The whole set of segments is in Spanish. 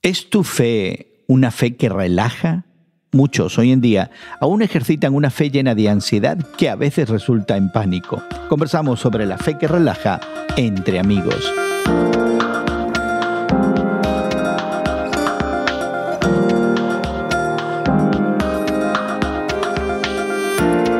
¿Es tu fe una fe que relaja? Muchos hoy en día aún ejercitan una fe llena de ansiedad que a veces resulta en pánico. Conversamos sobre la fe que relaja entre amigos.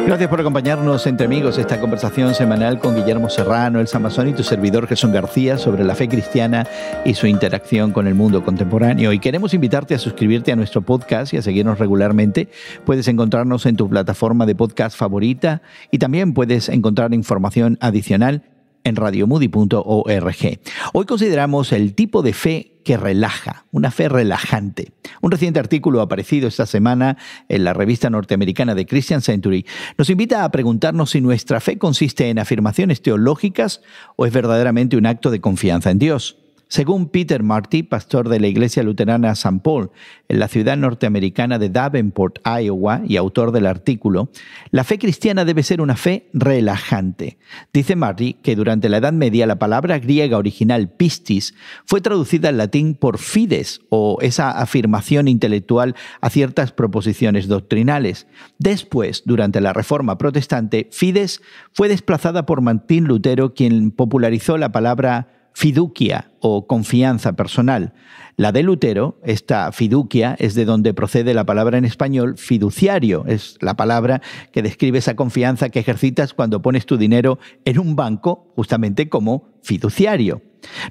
Gracias por acompañarnos entre amigos esta conversación semanal con Guillermo Serrano, Elsa Mazón y tu servidor Jesús García sobre la fe cristiana y su interacción con el mundo contemporáneo. Y queremos invitarte a suscribirte a nuestro podcast y a seguirnos regularmente. Puedes encontrarnos en tu plataforma de podcast favorita y también puedes encontrar información adicional en radiomoody.org. Hoy consideramos el tipo de fe que relaja, una fe relajante. Un reciente artículo aparecido esta semana en la revista norteamericana de Christian Century nos invita a preguntarnos si nuestra fe consiste en afirmaciones teológicas o es verdaderamente un acto de confianza en Dios. Según Peter Marty, pastor de la Iglesia Luterana St. Paul en la ciudad norteamericana de Davenport, Iowa, y autor del artículo, la fe cristiana debe ser una fe relajante. Dice Marty que durante la Edad Media la palabra griega original pistis fue traducida al latín por fides, o esa afirmación intelectual a ciertas proposiciones doctrinales. Después, durante la Reforma Protestante, fides fue desplazada por Martín Lutero, quien popularizó la palabra fiducia o confianza personal. La de Lutero, esta fiducia, es de donde procede la palabra en español fiduciario. Es la palabra que describe esa confianza que ejercitas cuando pones tu dinero en un banco, justamente como fiduciario.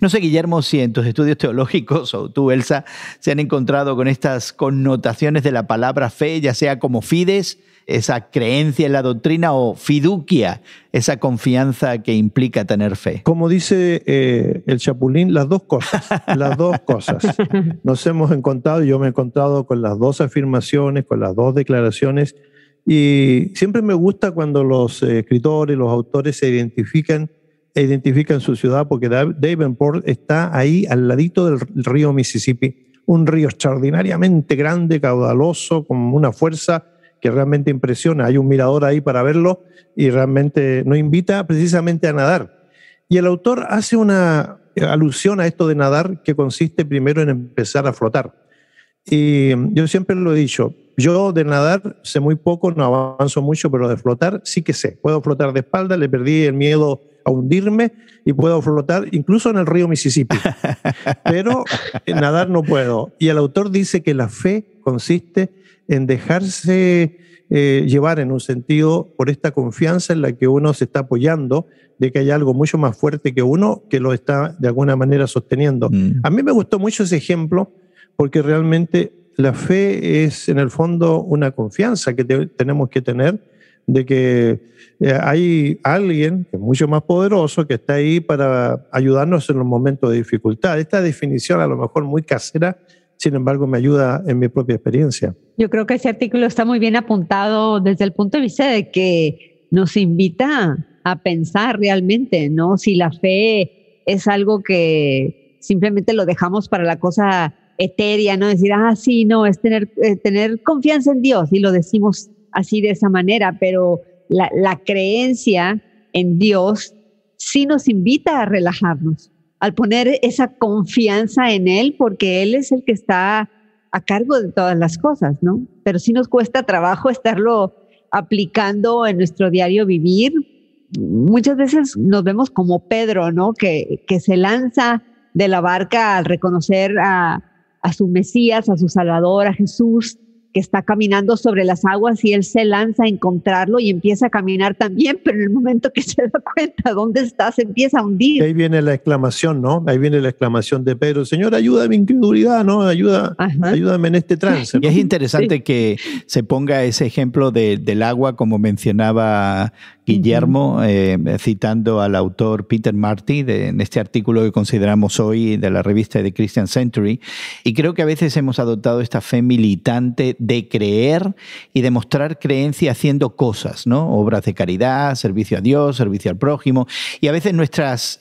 No sé, Guillermo, si en tus estudios teológicos o tú, Elsa, se han encontrado con estas connotaciones de la palabra fe, ya sea como fides, esa creencia en la doctrina, o fiducia, esa confianza que implica tener fe. Como dice el Chapulín, las dos cosas, las dos cosas. Nos hemos encontrado, yo me he encontrado con las dos afirmaciones, con las dos declaraciones, y siempre me gusta cuando los escritores, los autores se identifican su ciudad, porque Davenport está ahí al ladito del río Mississippi, un río extraordinariamente grande, caudaloso, con una fuerza que realmente impresiona. Hay un mirador ahí para verlo y realmente nos invita precisamente a nadar. Y el autor hace una alusión a esto de nadar, que consiste primero en empezar a flotar. Y yo siempre lo he dicho, yo de nadar sé muy poco, no avanzo mucho, pero de flotar sí que sé. Puedo flotar de espalda, le perdí el miedo a hundirme y puedo flotar incluso en el río Mississippi. Pero nadar no puedo. Y el autor dice que la fe consiste en dejarse llevar en un sentido por esta confianza en la que uno se está apoyando, de que hay algo mucho más fuerte que uno que lo está de alguna manera sosteniendo. A mí me gustó mucho ese ejemplo porque realmente la fe es en el fondo una confianza que tenemos que tener de que hay alguien que es mucho más poderoso que está ahí para ayudarnos en los momentos de dificultad. Esta definición a lo mejor muy casera, sin embargo, me ayuda en mi propia experiencia. Yo creo que ese artículo está muy bien apuntado desde el punto de vista de que nos invita a pensar realmente, ¿no? Si la fe es algo que simplemente lo dejamos para la cosa etérea, ¿no? Decir, sí, no, es tener confianza en Dios, y lo decimos así de esa manera, pero la creencia en Dios sí nos invita a relajarnos, al poner esa confianza en Él, porque Él es el que está a cargo de todas las cosas, ¿no? Pero sí nos cuesta trabajo estarlo aplicando en nuestro diario vivir. Muchas veces nos vemos como Pedro, ¿no? Que se lanza de la barca al reconocer a su Mesías, a su Salvador, a Jesús, que está caminando sobre las aguas, y él se lanza a encontrarlo y empieza a caminar también, pero en el momento que se da cuenta dónde está, se empieza a hundir. Ahí viene la exclamación, ¿no? Ahí viene la exclamación de Pedro: Señor, ayuda a mi incredulidad, ¿no? Ayúdame en este trance, ¿no? Y es interesante que se ponga ese ejemplo del agua, como mencionaba Guillermo, citando al autor Peter Marty en este artículo que consideramos hoy de la revista de Christian Century. Y creo que a veces hemos adoptado esta fe militante de creer y demostrar creencia haciendo cosas, ¿no? Obras de caridad, servicio a Dios, servicio al prójimo, y a veces nuestras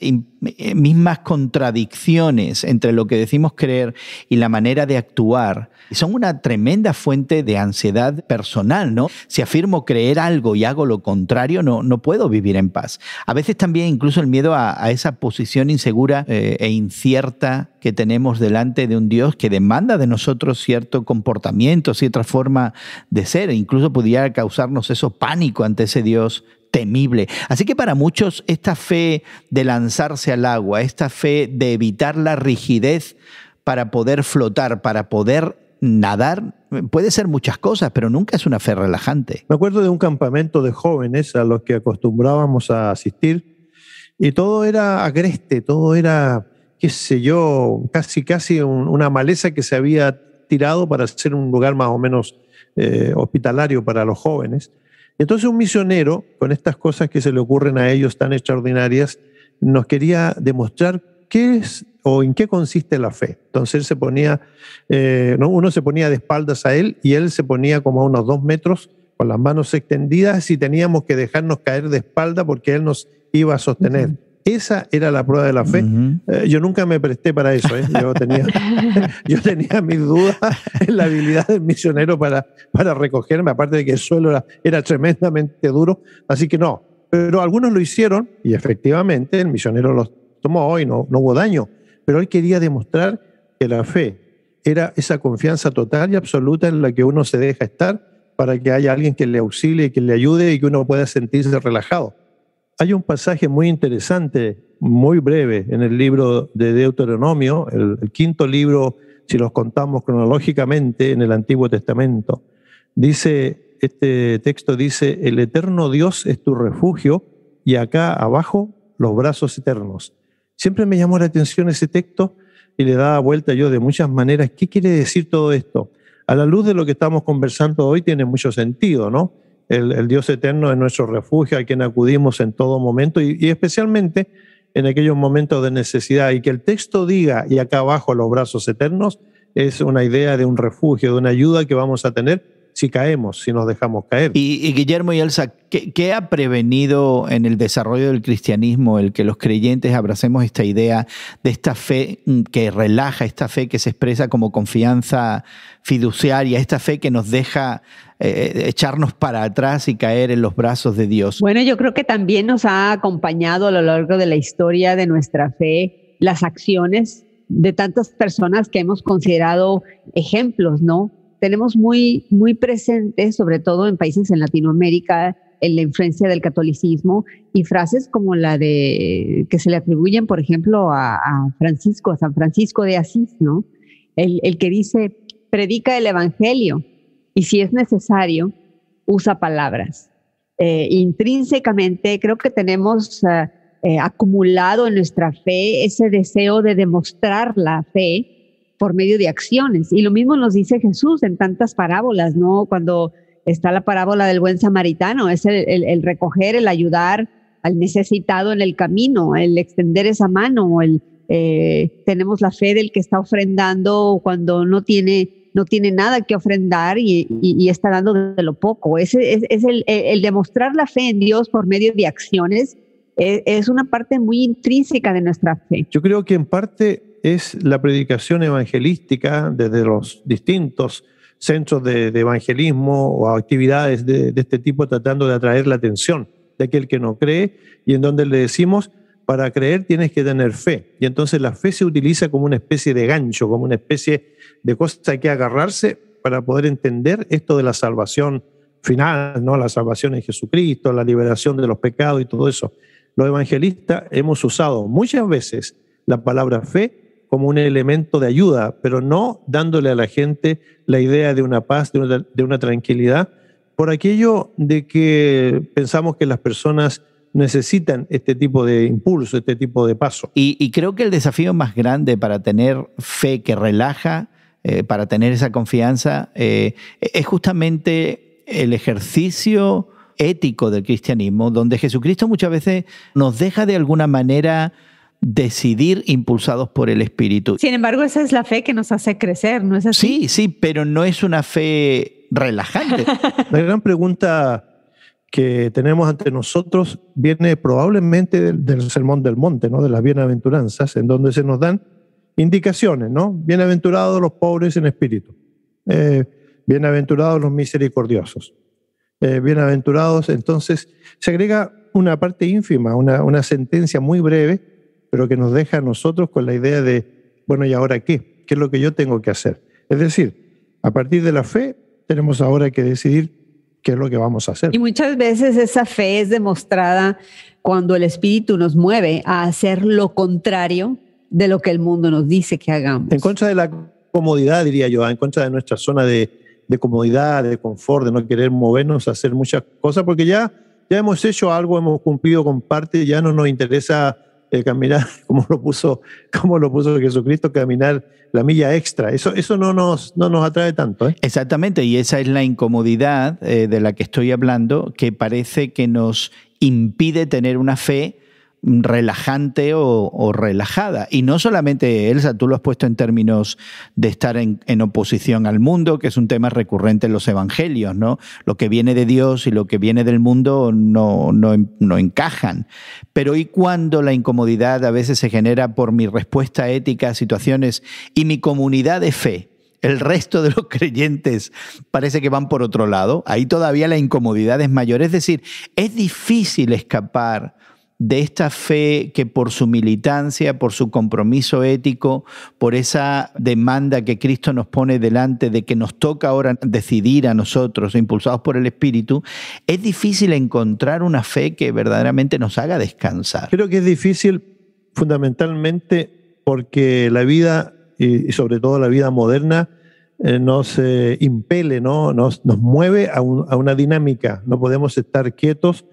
mismas contradicciones entre lo que decimos creer y la manera de actuar son una tremenda fuente de ansiedad personal, ¿no? Si afirmo creer algo y hago lo contrario, no puedo vivir en paz. A veces también incluso el miedo a esa posición insegura e incierta que tenemos delante de un Dios que demanda de nosotros cierto comportamiento, cierta forma de ser, e incluso pudiera causarnos eso pánico ante ese Dios temible. Así que para muchos esta fe de lanzarse al agua, esta fe de evitar la rigidez para poder flotar, para poder nadar, puede ser muchas cosas, pero nunca es una fe relajante. Me acuerdo de un campamento de jóvenes a los que acostumbrábamos a asistir y todo era agreste, todo era, qué sé yo, casi una maleza que se había tirado para ser un lugar más o menos hospitalario para los jóvenes. Entonces un misionero, con estas cosas que se le ocurren a ellos tan extraordinarias, nos quería demostrar qué es o en qué consiste la fe. Entonces él se ponía, uno se ponía de espaldas a él y él se ponía como a unos 2 metros con las manos extendidas y teníamos que dejarnos caer de espalda porque él nos iba a sostener. Esa era la prueba de la fe. Yo nunca me presté para eso. Yo tenía mis dudas en la habilidad del misionero para recogerme, aparte de que el suelo era tremendamente duro. Así que no. Pero algunos lo hicieron y efectivamente el misionero los tomó y no hubo daño. Pero él quería demostrar que la fe era esa confianza total y absoluta en la que uno se deja estar para que haya alguien que le auxilie, que le ayude y que uno pueda sentirse relajado. Hay un pasaje muy interesante, muy breve, en el libro de Deuteronomio, el 5.º libro, si los contamos cronológicamente, en el Antiguo Testamento. Este texto dice, el eterno Dios es tu refugio y acá abajo los brazos eternos. Siempre me llamó la atención ese texto y le daba vuelta yo de muchas maneras. ¿Qué quiere decir todo esto? A la luz de lo que estamos conversando hoy tiene mucho sentido, ¿no? El Dios eterno es nuestro refugio, a quien acudimos en todo momento y especialmente en aquellos momentos de necesidad. Y que el texto diga, y acá abajo los brazos eternos, es una idea de un refugio, de una ayuda que vamos a tener si caemos, si nos dejamos caer. Y Guillermo y Elsa, ¿qué ha prevenido en el desarrollo del cristianismo el que los creyentes abracemos esta idea de esta fe que relaja, esta fe que se expresa como confianza fiduciaria, esta fe que nos deja echarnos para atrás y caer en los brazos de Dios? Bueno, yo creo que también nos ha acompañado a lo largo de la historia de nuestra fe las acciones de tantas personas que hemos considerado ejemplos, ¿no? Tenemos muy presente, sobre todo en países en Latinoamérica, en la influencia del catolicismo y frases como la de que se le atribuyen, por ejemplo, a San Francisco de Asís, ¿no? El que dice, predica el evangelio y si es necesario, usa palabras. Intrínsecamente creo que tenemos acumulado en nuestra fe ese deseo de demostrar la fe por medio de acciones. Y lo mismo nos dice Jesús en tantas parábolas, ¿no? Cuando está la parábola del buen samaritano, es el recoger, el ayudar al necesitado en el camino, el extender esa mano, tenemos la fe del que está ofrendando cuando no tiene nada que ofrendar y está dando de lo poco. Es el demostrar la fe en Dios por medio de acciones, es una parte muy intrínseca de nuestra fe. Yo creo que en parte es la predicación evangelística desde los distintos centros de evangelismo o actividades de este tipo, tratando de atraer la atención de aquel que no cree, y en donde le decimos, para creer tienes que tener fe. Y entonces la fe se utiliza como una especie de gancho, como una especie de cosa que agarrarse para poder entender esto de la salvación final, ¿no? La salvación en Jesucristo, la liberación de los pecados y todo eso. Los evangelistas hemos usado muchas veces la palabra fe como un elemento de ayuda, pero no dándole a la gente la idea de una paz, de una tranquilidad, por aquello de que pensamos que las personas necesitan este tipo de impulso, este tipo de paso. Y creo que el desafío más grande para tener fe que relaja, para tener esa confianza, es justamente el ejercicio ético del cristianismo, donde Jesucristo muchas veces nos deja de alguna manera decidir impulsados por el Espíritu. Sin embargo, esa es la fe que nos hace crecer, ¿no es así? Sí, pero no es una fe relajante. La gran pregunta que tenemos ante nosotros viene probablemente del Sermón del Monte, ¿no? De las bienaventuranzas, en donde se nos dan indicaciones, ¿no? Bienaventurados los pobres en espíritu, bienaventurados los misericordiosos, bienaventurados. Entonces se agrega una parte ínfima, una sentencia muy breve, pero que nos deja a nosotros con la idea de bueno, ¿y ahora qué? ¿Qué es lo que yo tengo que hacer? Es decir, a partir de la fe tenemos ahora que decidir qué es lo que vamos a hacer. Y muchas veces esa fe es demostrada cuando el Espíritu nos mueve a hacer lo contrario de lo que el mundo nos dice que hagamos. En contra de la comodidad, diría yo, en contra de nuestra zona de comodidad, de confort, de no querer movernos a hacer muchas cosas, porque ya hemos hecho algo, hemos cumplido con parte, ya no nos interesa caminar como lo puso Jesucristo, caminar la milla extra. Eso no nos atrae tanto. Exactamente, y esa es la incomodidad de la que estoy hablando, que parece que nos impide tener una fe relajante o relajada. Y no solamente, Elsa, tú lo has puesto en términos de estar en oposición al mundo, que es un tema recurrente en los evangelios, ¿no? Lo que viene de Dios y lo que viene del mundo no encajan. Pero ¿y cuando la incomodidad a veces se genera por mi respuesta ética a situaciones y mi comunidad de fe? El resto de los creyentes parece que van por otro lado. Ahí todavía la incomodidad es mayor. Es decir, es difícil escapar de esta fe que por su militancia, por su compromiso ético, por esa demanda que Cristo nos pone delante de que nos toca ahora decidir a nosotros, impulsados por el Espíritu, es difícil encontrar una fe que verdaderamente nos haga descansar. Creo que es difícil fundamentalmente porque la vida, y sobre todo la vida moderna, nos impele, ¿no? Nos mueve a una dinámica. No podemos estar quietos.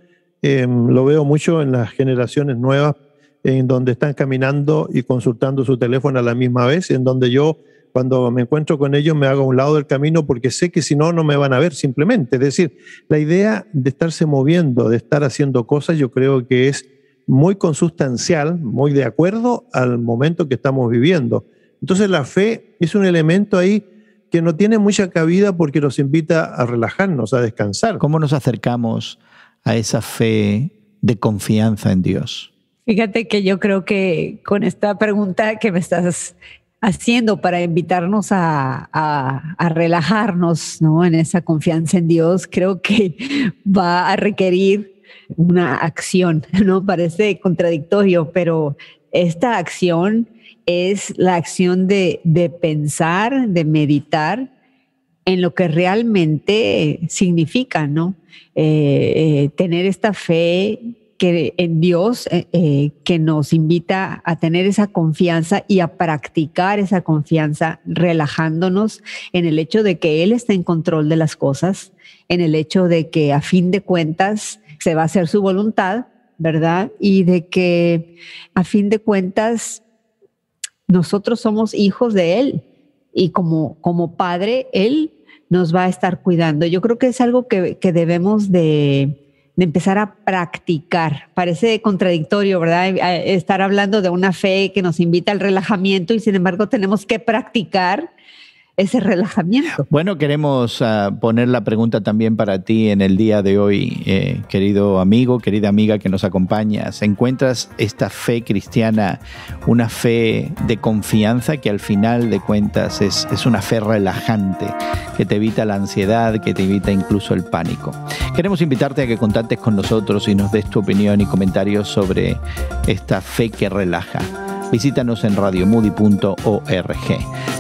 Lo veo mucho en las generaciones nuevas, en donde están caminando y consultando su teléfono a la misma vez, en donde yo, cuando me encuentro con ellos, me hago a un lado del camino porque sé que si no, no me van a ver simplemente. Es decir, la idea de estarse moviendo, de estar haciendo cosas, yo creo que es muy consustancial, muy de acuerdo al momento que estamos viviendo. Entonces la fe es un elemento ahí que no tiene mucha cabida porque nos invita a relajarnos, a descansar. ¿Cómo nos acercamos a esa fe de confianza en Dios? Fíjate que yo creo que con esta pregunta que me estás haciendo para invitarnos a relajarnos, ¿no?, en esa confianza en Dios, creo que va a requerir una acción, ¿no? Parece contradictorio, pero esta acción es la acción de pensar, de meditar en lo que realmente significa, ¿no? Tener esta fe en Dios que nos invita a tener esa confianza y a practicar esa confianza, relajándonos en el hecho de que Él está en control de las cosas, en el hecho de que a fin de cuentas se va a hacer su voluntad, ¿verdad? Y de que a fin de cuentas nosotros somos hijos de Él y como Padre, Él nos va a estar cuidando. Yo creo que es algo que debemos de empezar a practicar. Parece contradictorio, ¿verdad? Estar hablando de una fe que nos invita al relajamiento y sin embargo tenemos que practicar ese relajamiento. Bueno, queremos poner la pregunta también para ti en el día de hoy, querido amigo, querida amiga que nos acompañas. ¿Encuentras esta fe cristiana una fe de confianza que al final de cuentas es una fe relajante, que te evita la ansiedad, que te evita incluso el pánico? Queremos invitarte a que contactes con nosotros y nos des tu opinión y comentarios sobre esta fe que relaja. Visítanos en radiomoody.org.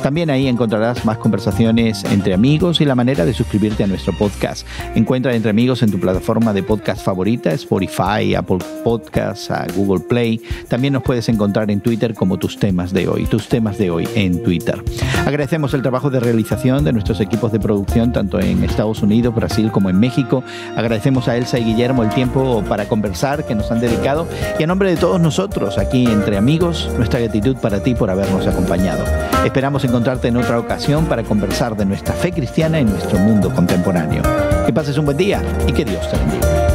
También ahí encontrarás más conversaciones entre amigos y la manera de suscribirte a nuestro podcast. Encuentra Entre Amigos en tu plataforma de podcast favorita, Spotify, Apple Podcasts, Google Play. También nos puedes encontrar en Twitter como Tus Temas de Hoy en Twitter. Agradecemos el trabajo de realización de nuestros equipos de producción, tanto en Estados Unidos, Brasil como en México. Agradecemos a Elsa y Guillermo el tiempo para conversar que nos han dedicado. Y a nombre de todos nosotros, aquí Entre Amigos, nuestra gratitud para ti por habernos acompañado. Esperamos encontrarte en otra ocasión para conversar de nuestra fe cristiana en nuestro mundo contemporáneo. Que pases un buen día y que Dios te bendiga.